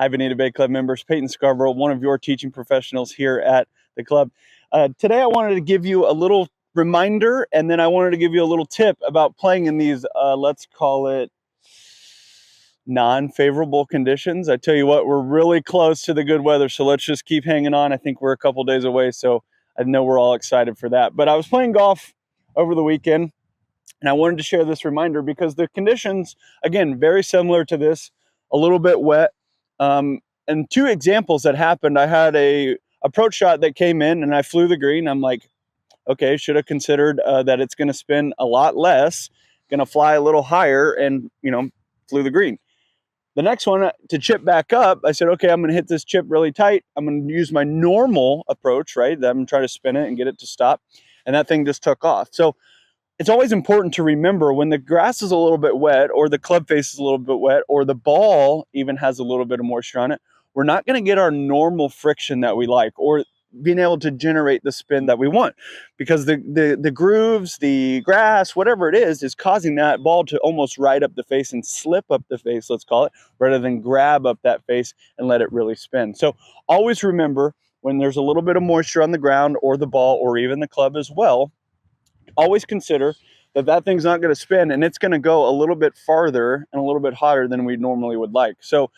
Hi, Bonita Bay Club members. Payton Scarbrough, one of your teaching professionals here at the club. Today I wanted to give you a little reminder, and then I wanted to give you a little tip about playing in these, let's call it, non-favorable conditions. I tell you what, we're really close to the good weather, so let's just keep hanging on. I think we're a couple days away, so I know we're all excited for that. But I was playing golf over the weekend, and I wanted to share this reminder because the conditions, again, very similar to this, a little bit wet. And two examples that happened, I had a approach shot that came in and I flew the green. I'm like, okay, should have considered that it's going to spin a lot less, going to fly a little higher, and, flew the green. The next one, to chip back up, I said, okay, I'm going to hit this chip really tight. I'm going to use my normal approach, right? I'm going to try to spin it and get it to stop. And that thing just took off. So it's always important to remember when the grass is a little bit wet, or the club face is a little bit wet, or the ball even has a little bit of moisture on it, we're not going to get our normal friction that we like, or being able to generate the spin that we want, because the grooves, the grass, whatever it is causing that ball to almost ride up the face and slip up the face, let's call it, rather than grab up that face and let it really spin. So always remember, when there's a little bit of moisture on the ground or the ball or even the club as well, always consider that thing's not going to spin, and it's going to go a little bit farther and a little bit hotter than we normally would like. So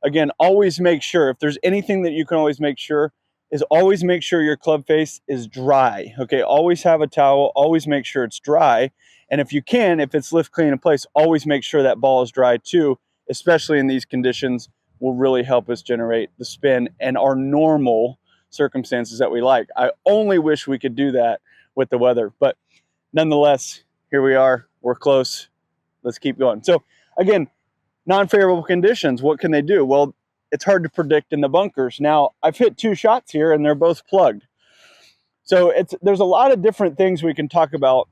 again, always make sure, if there's anything that you can always make sure, is always make sure your club face is dry. Okay, always have a towel, always make sure it's dry. And if you can, if it's lift clean in place, always make sure that ball is dry too, especially in these conditions, will really help us generate the spin and our normal circumstances that we like. I only wish we could do that with the weather, but nonetheless, here we are, we're close, let's keep going. So again, non-favorable conditions, what can they do? Well, it's hard to predict in the bunkers. Now, I've hit two shots here and they're both plugged. So there's a lot of different things we can talk about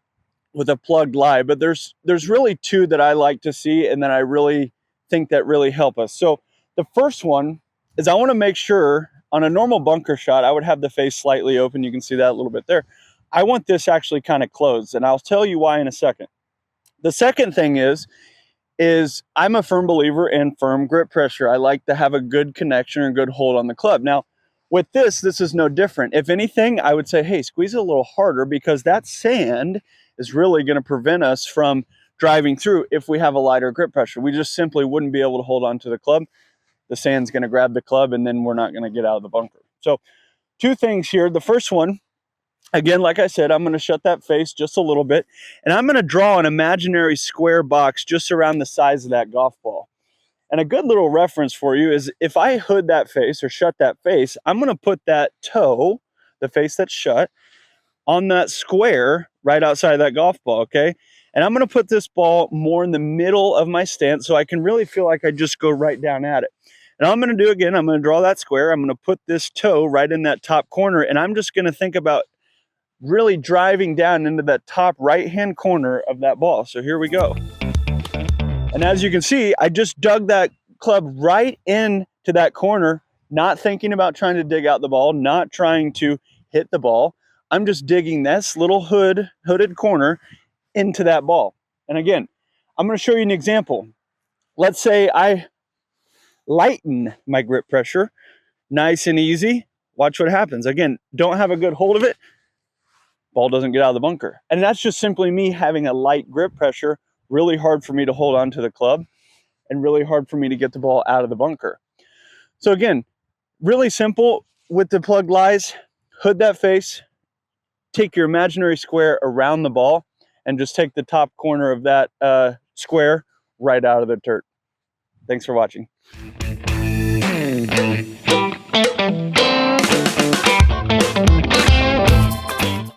with a plugged lie, but there's really two that I like to see and that I really think that really help us. So the first one is, I want to make sure on a normal bunker shot, I would have the face slightly open. You can see that a little bit there. I want this actually kind of closed, and I'll tell you why in a second. The second thing is I'm a firm believer in firm grip pressure. I like to have a good connection or good hold on the club. Now, with this is no different. If anything, I would say, hey, squeeze it a little harder, because that sand is really going to prevent us from driving through if we have a lighter grip pressure. We just simply wouldn't be able to hold on to the club. The sand's going to grab the club, and then we're not going to get out of the bunker. So two things here. The first one, again, like I said, I'm going to shut that face just a little bit, and I'm going to draw an imaginary square box just around the size of that golf ball. And a good little reference for you is, if I hood that face or shut that face, I'm going to put that toe, the face that's shut, on that square right outside of that golf ball, okay? And I'm going to put this ball more in the middle of my stance so I can really feel like I just go right down at it. And all I'm going to do, again, I'm going to draw that square. I'm going to put this toe right in that top corner, and I'm just going to think about really driving down into that top right-hand corner of that ball. So here we go. And as you can see, I just dug that club right into that corner, not thinking about trying to dig out the ball, not trying to hit the ball. I'm just digging this little hooded corner into that ball. And again, I'm going to show you an example. Let's say I lighten my grip pressure, nice and easy. Watch what happens. Again, don't have a good hold of it, ball doesn't get out of the bunker. And that's just simply me having a light grip pressure, really hard for me to hold on to the club and really hard for me to get the ball out of the bunker. So again, really simple with the plugged lies. Hood that face, take your imaginary square around the ball, and just take the top corner of that square right out of the dirt. Thanks for watching.